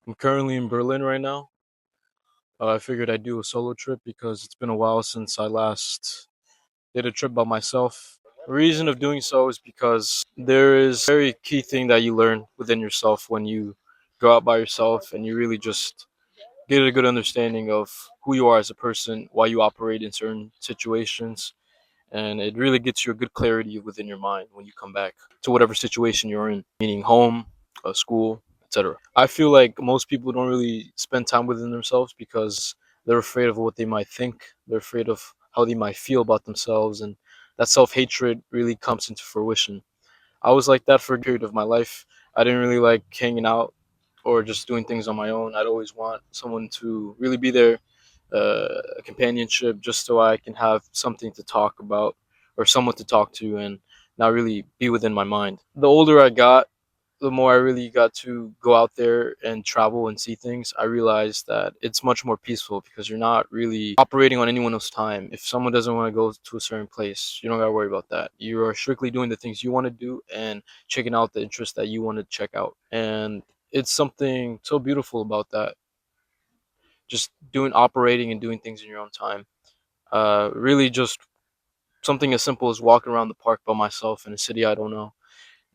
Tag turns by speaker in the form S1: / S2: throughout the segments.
S1: I'm currently in Berlin right now. I figured I'd do a solo trip because it's been a while since I last did a trip by myself. The reason of doing so is because there is a very key thing that you learn within yourself when you go out by yourself and you really just get a good understanding of who you are as a person, why you operate in certain situations, and it really gets you a good clarity within your mind when you come back to whatever situation you're in, meaning home, school, etc. I feel like most people don't really spend time within themselves because they're afraid of what they might think, they're afraid of how they might feel about themselves, and that self-hatred really comes into fruition. I was like that for a period of my life. I didn't really like hanging out or just doing things on my own. I'd always want someone to really be there, a companionship, just so I can have something to talk about or someone to talk to and not really be within my mind. The older I got, the more I really got to go out there and travel and see things, I realized that it's much more peaceful because you're not really operating on anyone else's time. If someone doesn't want to go to a certain place, you don't gotta worry about that. You are strictly doing the things you want to do and checking out the interests that you want to check out. And it's something so beautiful about that. Just doing operating and doing things in your own time. Really just something as simple as walking around the park by myself in a city I don't know.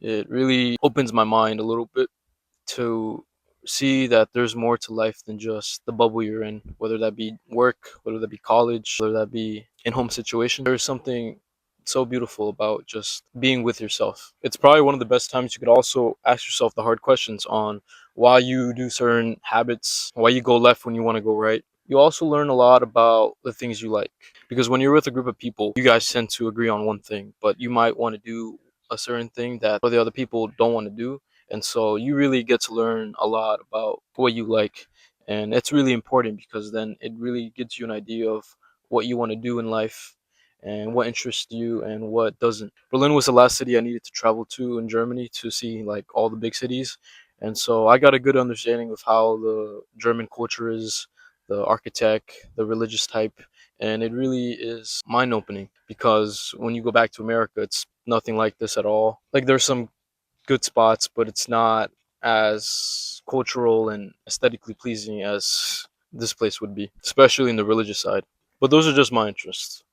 S1: It really opens my mind a little bit to see that there's more to life than just the bubble you're in, whether that be work, whether that be college, whether that be in home situation. There's something so beautiful about just being with yourself. It's probably one of the best times you could also ask yourself the hard questions on why you do certain habits, why you go left when you want to go right. You also learn a lot about the things you like because when you're with a group of people, you guys tend to agree on one thing, but you might want to do a certain thing that the other people don't want to do, and so you really get to learn a lot about what you like, and it's really important because then it really gives you an idea of what you want to do in life and what interests you and what doesn't. Berlin was the last city I needed to travel to in Germany to see like all the big cities, and so I got a good understanding of how the German culture is, the architect, the religious type, and it really is mind opening because when you go back to America, it's nothing like this at all. Like there's some good spots, but it's not as cultural and aesthetically pleasing as this place would be, especially in the religious side. But those are just my interests.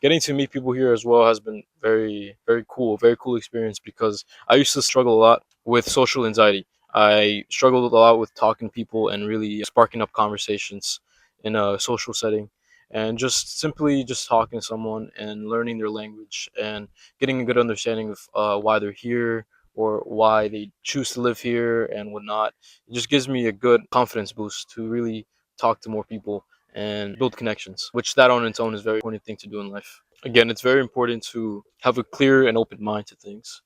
S1: Getting to meet people here as well has been very cool experience because I used to struggle a lot with social anxiety. I struggled a lot with talking to people and really sparking up conversations in a social setting, and just simply just talking to someone and learning their language and getting a good understanding of why they're here or why they choose to live here and whatnot. It just gives me a good confidence boost to really talk to more people and build connections, which that on its own is a very important thing to do in life. Again, it's very important to have a clear and open mind to things.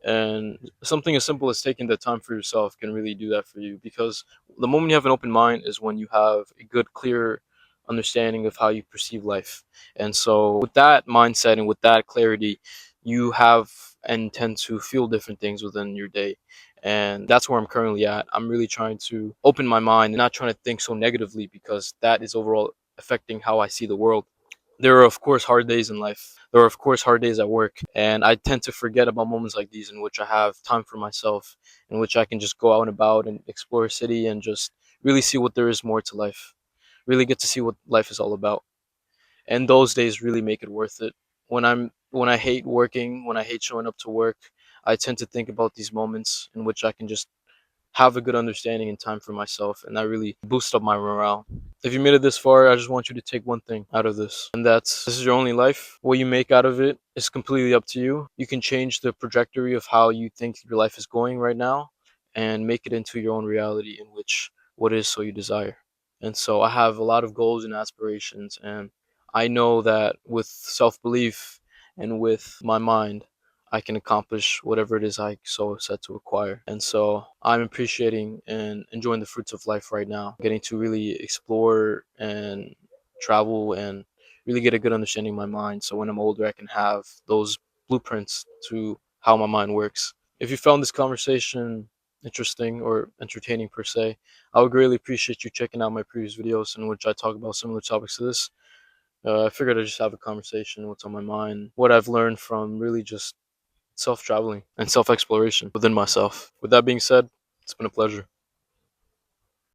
S1: And something as simple as taking the time for yourself can really do that for you because the moment you have an open mind is when you have a good, clear understanding of how you perceive life. And so, with that mindset and with that clarity, you have and tend to feel different things within your day. And that's where I'm currently at. I'm really trying to open my mind and not trying to think so negatively because that is overall affecting how I see the world. There are, of course, hard days in life. There are, of course, hard days at work. And I tend to forget about moments like these in which I have time for myself, in which I can just go out and about and explore a city and just really see what there is more to life, really get to see what life is all about. And those days really make it worth it. When I hate working, when I hate showing up to work, I tend to think about these moments in which I can just have a good understanding and time for myself, and that really boosts up my morale. If you made it this far, I just want you to take one thing out of this, and that's this is your only life. What you make out of it is completely up to you. You can change the trajectory of how you think your life is going right now and make it into your own reality in which what is so you desire. And so I have a lot of goals and aspirations, and I know that with self belief and with my mind, I can accomplish whatever it is I so set to acquire. And so I'm appreciating and enjoying the fruits of life right now, getting to really explore and travel and really get a good understanding of my mind. So when I'm older, I can have those blueprints to how my mind works. If you found this conversation interesting or entertaining per se, I would greatly appreciate you checking out my previous videos in which I talk about similar topics to this. I figured I'd just have a conversation, what's on my mind, what I've learned from really just self traveling and self exploration within myself. With that being said, it's been a pleasure.